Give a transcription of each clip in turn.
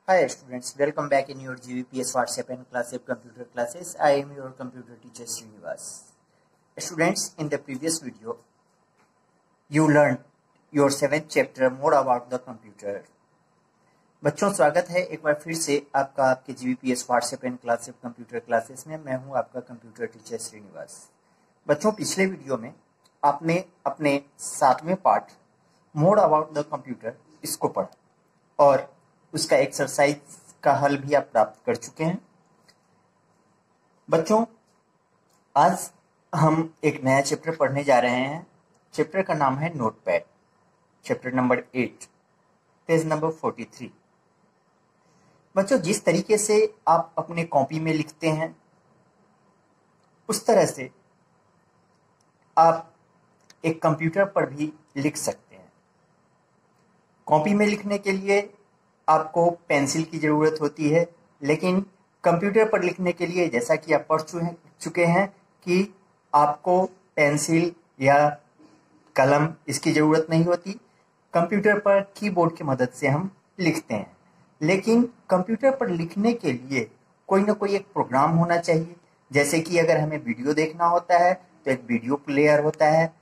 Hi students, welcome back in your GVPS WhatsApp and Classif computer classes. I am your computer teacher Srinivas. Students, in the previous video, you learned your 7th chapter more about the computer. बच्चों स्वागत है एक बार फिर से आपका आपके GVPS WhatsApp and Classif computer classes में। मैं हूं आपका कंप्यूटर टीचर श्रीनिवास। बच्चों पिछले वीडियो में आपने अपने 7वें part more about the computer इसको पढ़ा और उसका एक्सरसाइज का हल भी आप प्राप्त कर चुके हैं। बच्चों आज हम एक नया चैप्टर पढ़ने जा रहे हैं। चैप्टर का नाम है notepad, chapter number 8, page number 43। बच्चों जिस तरीके से आप अपने कॉपी में लिखते हैं उस तरह से आप एक कंप्यूटर पर भी लिख सकते हैं। कॉपी में लिखने के लिए आपको पेंसिल की ज़रूरत होती है, लेकिन कंप्यूटर पर लिखने के लिए जैसा कि आप पढ़ चुके हैं कि आपको पेंसिल या कलम इसकी ज़रूरत नहीं होती। कंप्यूटर पर कीबोर्ड की मदद से हम लिखते हैं, लेकिन कंप्यूटर पर लिखने के लिए कोई ना कोई एक प्रोग्राम होना चाहिए। जैसे कि अगर हमें वीडियो देखना होता है तो एक वीडियो प्लेयर होता है,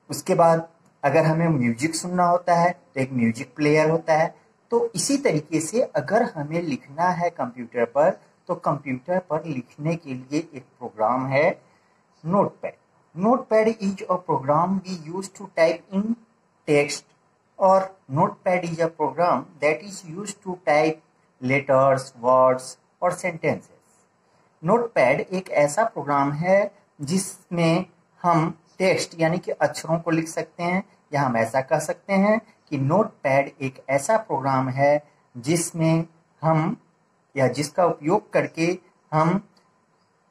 उसके बाद अगर हमें म्यूजिक सुनना होता है तो एक म्यूजिक प्लेयर होता है। तो इसी तरीके से अगर हमें लिखना है कंप्यूटर पर तो कंप्यूटर पर लिखने के लिए एक प्रोग्राम है notepad. Notepad is a program we use to type in text और notepad is a program that is use to type letters, words और सेंटेंसेस। नोटपैड एक ऐसा प्रोग्राम है जिसमें हम टेक्स्ट यानी कि अक्षरों को लिख सकते हैं, या हम ऐसा कह सकते हैं कि नोटपैड एक ऐसा प्रोग्राम है जिसमें हम या जिसका उपयोग करके हम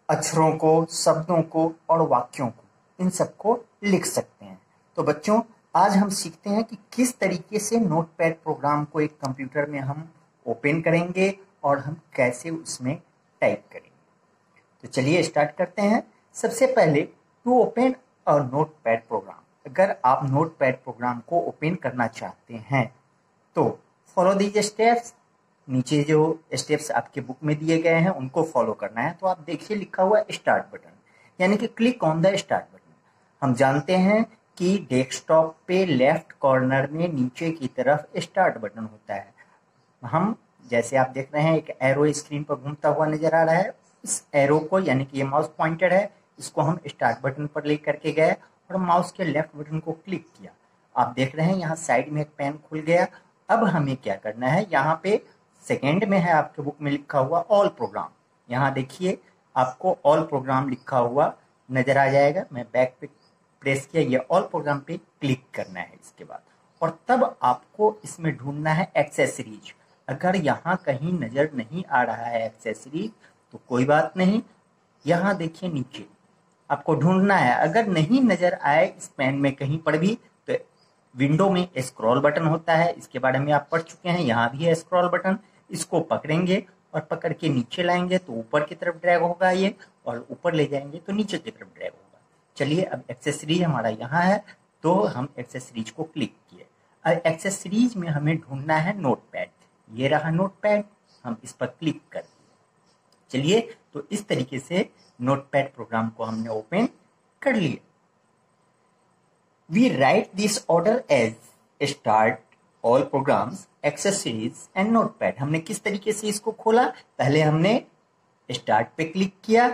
अक्षरों को, शब्दों को और वाक्यों को, इन सबको लिख सकते हैं। तो बच्चों आज हम सीखते हैं कि किस तरीके से नोटपैड प्रोग्राम को एक कंप्यूटर में हम ओपन करेंगे और हम कैसे उसमें टाइप करेंगे। तो चलिए स्टार्ट करते हैं। सबसे पहले to open a notepad program, अगर आप नोटपैड प्रोग्राम को ओपन करना चाहते हैं तो फॉलो दीज स्टेप्स। नीचे जो स्टेप्स आपके बुक में दिए गए हैं उनको फॉलो करना है। तो आप देखिए लिखा हुआ स्टार्ट बटन, यानी कि click on the start button. हम जानते हैं कि डेस्कटॉप पे लेफ्ट कॉर्नर में नीचे की तरफ स्टार्ट बटन होता है। हम जैसे आप देख रहे हैं एक एरो स्क्रीन पर घूमता हुआ नजर आ रहा है। इस एरो को यानी कि ये माउस पॉइंटर है, इसको हम स्टार्ट बटन पर ले करके गए और माउस के लेफ्ट बटन को क्लिक किया। आप देख रहे हैं यहाँ साइड में एक पेन खुल गया। अब हमें क्या करना है, यहाँ पे सेकेंड में है आपके बुक में लिखा हुआ ऑल प्रोग्राम। यहाँ देखिए आपको ऑल प्रोग्राम लिखा हुआ नजर आ जाएगा। मैं बैक पे प्रेस किया, ये ऑल प्रोग्राम पे क्लिक करना है इसके बाद, और तब आपको इसमें ढूंढना है एक्सेसरीज। अगर यहाँ कहीं नजर नहीं आ रहा है एक्सेसरीज तो कोई बात नहीं, यहाँ देखिए नीचे आपको ढूंढना है। अगर नहीं नजर आए इस पेन में कहीं पर भी तो विंडो में स्क्रॉल बटन होता है, इसके बारे में आप पढ़ चुके हैं। यहाँ भी है स्क्रॉल बटन, इसको पकड़ेंगे और पकड़ के नीचे लाएंगे तो ऊपर की तरफ ड्रैग होगा ये, और ऊपर ले जाएंगे तो नीचे की तरफ ड्रैग होगा। चलिए अब एक्सेसरीज हमारा यहाँ है तो हम एक्सेसरीज को क्लिक किए। अब एक्सेसरीज में हमें ढूंढना है नोटपैड। ये रहा नोटपैड, हम इस पर क्लिक कर दिए। चलिए तो इस तरीके से नोटपैड प्रोग्राम को हमने ओपन कर लिया। We write this order as start, all programs, accessories and notepad. हमने किस तरीके से इसको खोला, पहले हमने स्टार्ट पे क्लिक किया,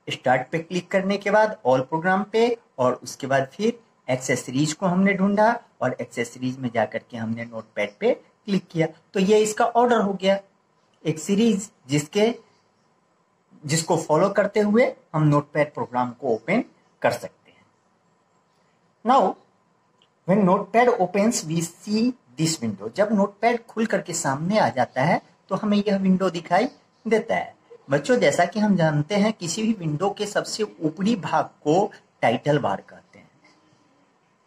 स्टार्ट पे क्लिक करने के बाद ऑल प्रोग्राम पे, और उसके बाद फिर एक्सेसरीज को हमने ढूंढा और एक्सेसरीज में जाकर के हमने नोटपैड पे क्लिक किया। तो ये इसका ऑर्डर हो गया, एक सीरीज जिसको फॉलो करते हुए हम नोटपैड प्रोग्राम को ओपन कर सकते हैं। Now when notepad opens we see this window. जब नोटपैड खुल करके सामने आ जाता है तो हमें यह विंडो दिखाई देता है। बच्चों जैसा कि हम जानते हैं किसी भी विंडो के सबसे ऊपरी भाग को टाइटल बार कहते हैं।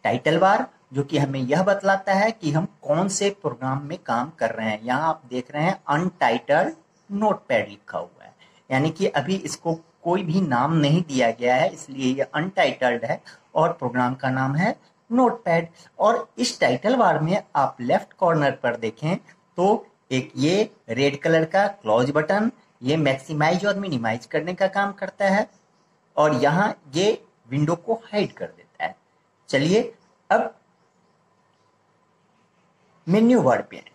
टाइटल बार जो कि हमें यह बतलाता है कि हम कौन से प्रोग्राम में काम कर रहे हैं। यहाँ आप देख रहे हैं अनटाइटल्ड नोटपैड लिखा हुआ है, यानी कि अभी इसको कोई भी नाम नहीं दिया गया है, इसलिए ये अनटाइटल्ड है और प्रोग्राम का नाम है नोटपैड। और इस टाइटल बार में आप लेफ्ट कॉर्नर पर देखें तो एक ये रेड कलर का क्लोज बटन, ये मैक्सिमाइज और मिनिमाइज करने का काम करता है, और यहाँ ये विंडो को हाइड कर देता है। चलिए अब मेन्यू बार पे है।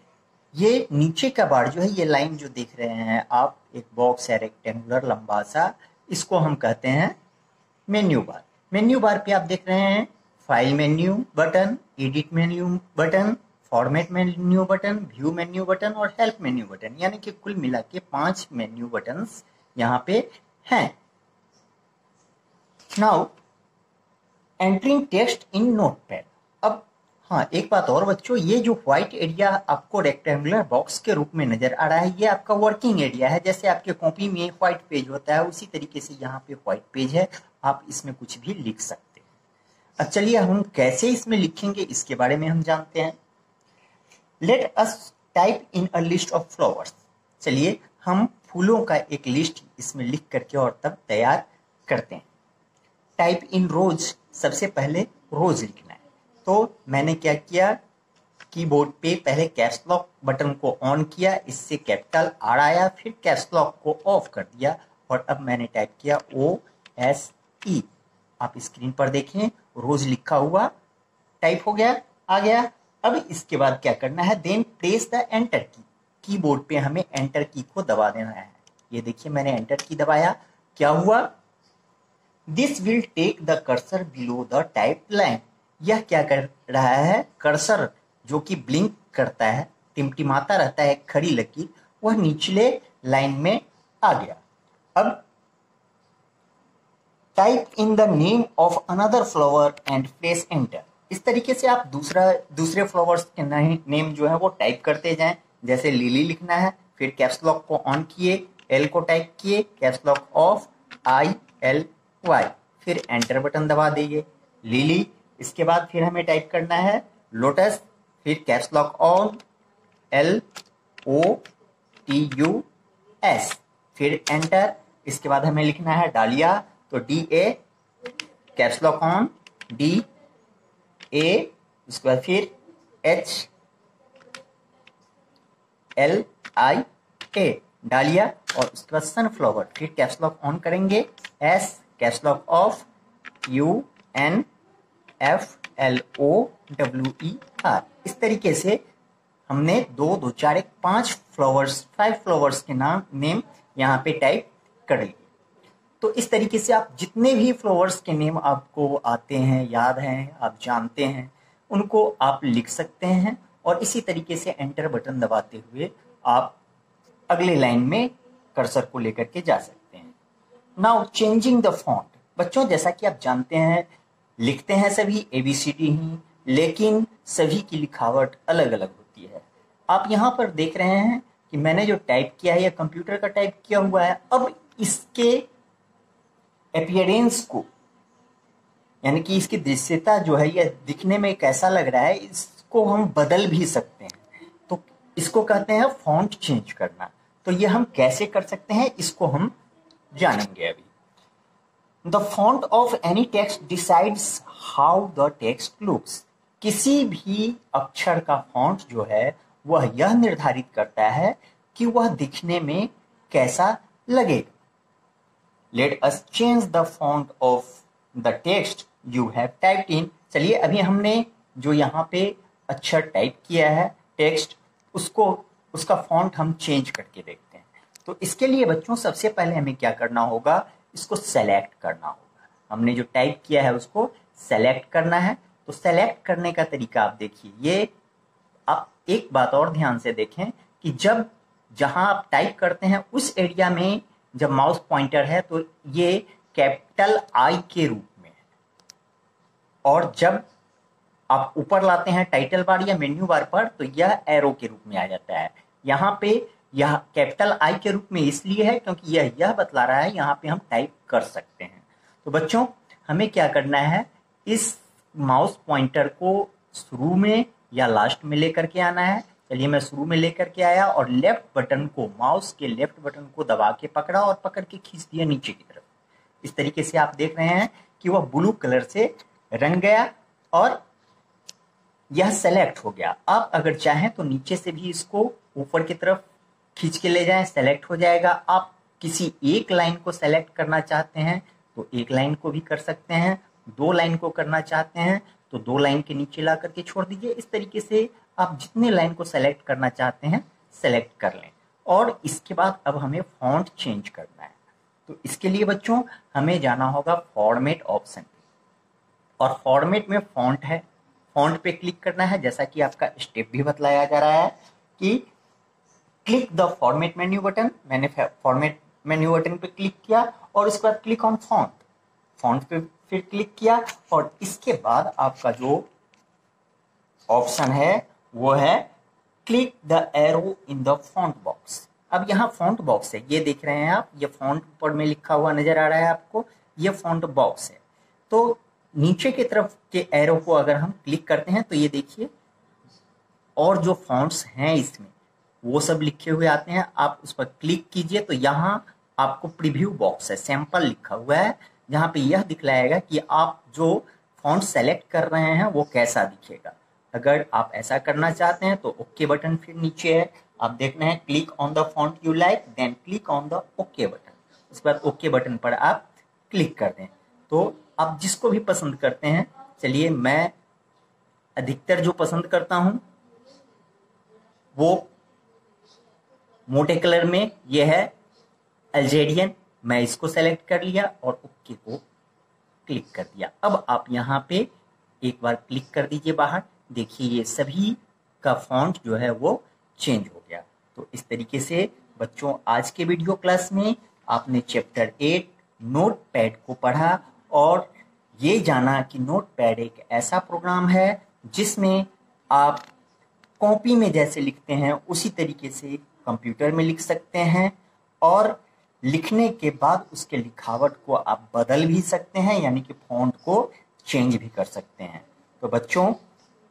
ये नीचे का बार जो है, ये लाइन जो देख रहे हैं आप, एक बॉक्स है रेक्टेंगुलर लंबा सा, इसको हम कहते हैं मेन्यू बार। मेन्यू बार पे आप देख रहे हैं file menu button, edit menu button, format menu button, view menu button और हेल्प मेन्यू बटन, यानी कि कुल मिला के 5 मेन्यू बटन्स यहाँ पे हैं। Now entering text in notepad. अब हाँ, एक बात और बच्चों, ये जो व्हाइट एरिया आपको रेक्टेंगुलर बॉक्स के रूप में नजर आ रहा है, ये आपका वर्किंग एरिया है। जैसे आपके कॉपी में व्हाइट पेज होता है, उसी तरीके से यहाँ पे व्हाइट पेज है, आप इसमें कुछ भी लिख सकते हैं। अब चलिए हम कैसे इसमें लिखेंगे इसके बारे में हम जानते हैं। Let us type in a list of flowers. चलिए हम फूलों का एक लिस्ट इसमें लिख करके और तब तैयार करते हैं। टाइप इन रोज, सबसे पहले रोज लिखना है। तो मैंने क्या किया, कीबोर्ड पे पहले कैप्स लॉक बटन को ऑन किया, इससे कैपिटल आर आया, फिर कैप्स लॉक को ऑफ कर दिया और अब मैंने टाइप किया OSE। आप स्क्रीन पर देखें, रोज लिखा हुआ टाइप हो गया, आ गया। अब इसके बाद क्या करना है, देन प्रेस द एंटर की। कीबोर्ड पे हमें एंटर की को दबा देना है। ये देखिए मैंने एंटर की दबाया, क्या हुआ, this will take the cursor below the type line. यह क्या कर रहा है, कर्सर जो कि ब्लिंक करता है, टिमटिमाता रहता है, खड़ी लकीर, वह निचले लाइन में आ गया। अब type in the name of another flower and press enter. इस तरीके से आप दूसरे फ्लावर्स के नेम जो है वो टाइप करते जाएं। जैसे लिली लिखना है, फिर कैप्स लॉक को ऑन किए, एल को टाइप किए, कैप्स लॉक ऑफ ILY, फिर एंटर बटन दबा दीजिए, लिली। इसके बाद फिर हमें टाइप करना है लोटस, फिर कैप्स लॉक ऑन, LOTUS, फिर एंटर। इसके बाद हमें लिखना है डालिया, तो DA, caps lock on, DA, उसके बाद फिर HLIA, डालिया, और उसके बाद सनफ्लावर, फिर कैप्स लॉक ऑन करेंगे, S, caps lock of, UNFLOWER। इस तरीके से हमने 2 2 4 1 5 फ्लावर्स के नेम यहाँ पे टाइप कर लिए। तो इस तरीके से आप जितने भी फ्लावर्स के नेम आपको आते हैं, याद हैं, आप जानते हैं, उनको आप लिख सकते हैं और इसी तरीके से एंटर बटन दबाते हुए आप अगले लाइन में कर्सर को लेकर के जा सकते हैं। Now changing the font. बच्चों जैसा कि आप जानते हैं, लिखते हैं सभी ABCD ही, लेकिन सभी की लिखावट अलग अलग होती है। आप यहाँ पर देख रहे हैं कि मैंने जो टाइप किया है, यह कंप्यूटर का टाइप किया हुआ है। अब इसके अपीयरेंस को, यानी कि इसकी दृश्यता जो है, यह दिखने में कैसा लग रहा है, इसको हम बदल भी सकते हैं। तो इसको कहते हैं फॉन्ट चेंज करना। तो ये हम कैसे कर सकते हैं, इसको हम जानेंगे अभी। The font of any text decides how the text looks. किसी भी अक्षर का फॉन्ट जो है वह यह निर्धारित करता है कि वह दिखने में कैसा लगेगा। Let us change the font of the text you have typed इन। चलिए अभी हमने जो यहाँ पे अक्षर टाइप किया है, टेक्स्ट, उसका फॉन्ट हम चेंज करके देखते हैं। तो इसके लिए बच्चों सबसे पहले हमें क्या करना होगा, इसको सेलेक्ट करना होगा। हमने जो टाइप किया है उसको सेलेक्ट करना है। तो सेलेक्ट करने का तरीका आप देखिए, ये आप एक बात और ध्यान से देखें कि जहां आप टाइप करते हैं उस एरिया में जब माउस पॉइंटर है तो ये कैपिटल I के रूप में है, और जब आप ऊपर लाते हैं टाइटल बार या मेन्यू बार पर तो यह एरो के रूप में आ जाता है। यहाँ पे यह कैपिटल I के रूप में इसलिए है क्योंकि यह बतला रहा है यहाँ पे हम टाइप कर सकते हैं। तो बच्चों हमें क्या करना है, इस माउस पॉइंटर को शुरू में या लास्ट में लेकर के आना है। चलिए मैं शुरू में लेकर के आया और लेफ्ट बटन को, माउस के लेफ्ट बटन को दबा के पकड़ा और पकड़ के खींच दिया नीचे की तरफ। इस तरीके से आप देख रहे हैं कि वह ब्लू कलर से रंग गया और यह सेलेक्ट हो गया। आप अगर चाहें तो नीचे से भी इसको ऊपर की तरफ खींच के ले जाएं, सेलेक्ट हो जाएगा। आप किसी एक लाइन को सेलेक्ट करना चाहते हैं तो एक लाइन को भी कर सकते हैं, 2 लाइन को करना चाहते हैं तो 2 लाइन के नीचे ला करके छोड़ दीजिए। इस तरीके से आप जितने लाइन को सेलेक्ट करना चाहते हैं सेलेक्ट कर लें। और इसके बाद अब हमें फॉन्ट चेंज करना है, तो इसके लिए बच्चों हमें जाना होगा फॉर्मेट ऑप्शन पे, और फॉर्मेट में फॉन्ट है, फॉन्ट पे क्लिक करना है। जैसा कि आपका स्टेप भी बतलाया जा रहा है कि click the format menu button. मैंने फॉर्मेट मेन्यू बटन पे क्लिक किया और उसके बाद क्लिक ऑन फॉन्ट, फॉन्ट पे फिर क्लिक किया और इसके बाद आपका जो ऑप्शन है वो है click the arrow in the font box. अब यहाँ फॉन्ट बॉक्स है, ये देख रहे हैं आप, ये फॉन्ट ऊपर में लिखा हुआ नजर आ रहा है आपको, ये फॉन्ट बॉक्स है। तो नीचे की तरफ के एरो को अगर हम क्लिक करते हैं तो ये देखिए, और जो फॉन्ट्स हैं इसमें वो सब लिखे हुए आते हैं। आप उस पर क्लिक कीजिए तो यहाँ आपको प्रीव्यू बॉक्स है, सैंपल लिखा हुआ है, जहाँ पे यह दिखलाएगा कि आप जो फॉन्ट सेलेक्ट कर रहे हैं वो कैसा दिखेगा। अगर आप ऐसा करना चाहते हैं तो ओके बटन फिर नीचे है, आप देखना है click on the font you like, then click on the okay button. उसके बाद ओके बटन पर आप क्लिक कर दें। तो आप जिसको भी पसंद करते हैं, चलिए मैं अधिकतर जो पसंद करता हूं वो मोटे कलर में ये है अल्जेरियन, मैं इसको सेलेक्ट कर लिया और ओके को क्लिक कर दिया। अब आप यहाँ पे एक बार क्लिक कर दीजिए बाहर, देखिए ये सभी का फॉन्ट जो है वो चेंज हो गया। तो इस तरीके से बच्चों आज के वीडियो क्लास में आपने चैप्टर 8 नोटपैड को पढ़ा और ये जाना कि नोटपैड एक ऐसा प्रोग्राम है जिसमें आप कॉपी में जैसे लिखते हैं उसी तरीके से कंप्यूटर में लिख सकते हैं, और लिखने के बाद उसके लिखावट को आप बदल भी सकते हैं, यानी कि फॉन्ट को चेंज भी कर सकते हैं। तो बच्चों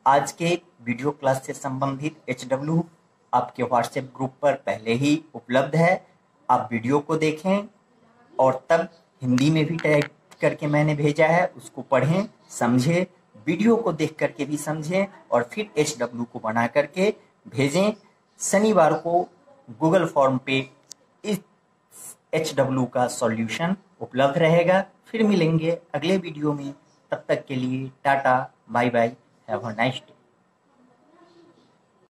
आज के वीडियो क्लास से संबंधित HW आपके व्हाट्सएप ग्रुप पर पहले ही उपलब्ध है। आप वीडियो को देखें और तब हिंदी में भी टाइप करके मैंने भेजा है, उसको पढ़ें, समझें, वीडियो को देख करके भी समझें और फिर HW को बना करके भेजें। शनिवार को गूगल फॉर्म पे इस HW का सॉल्यूशन उपलब्ध रहेगा। फिर मिलेंगे अगले वीडियो में, तब तक के लिए tata bye bye, have a nice day.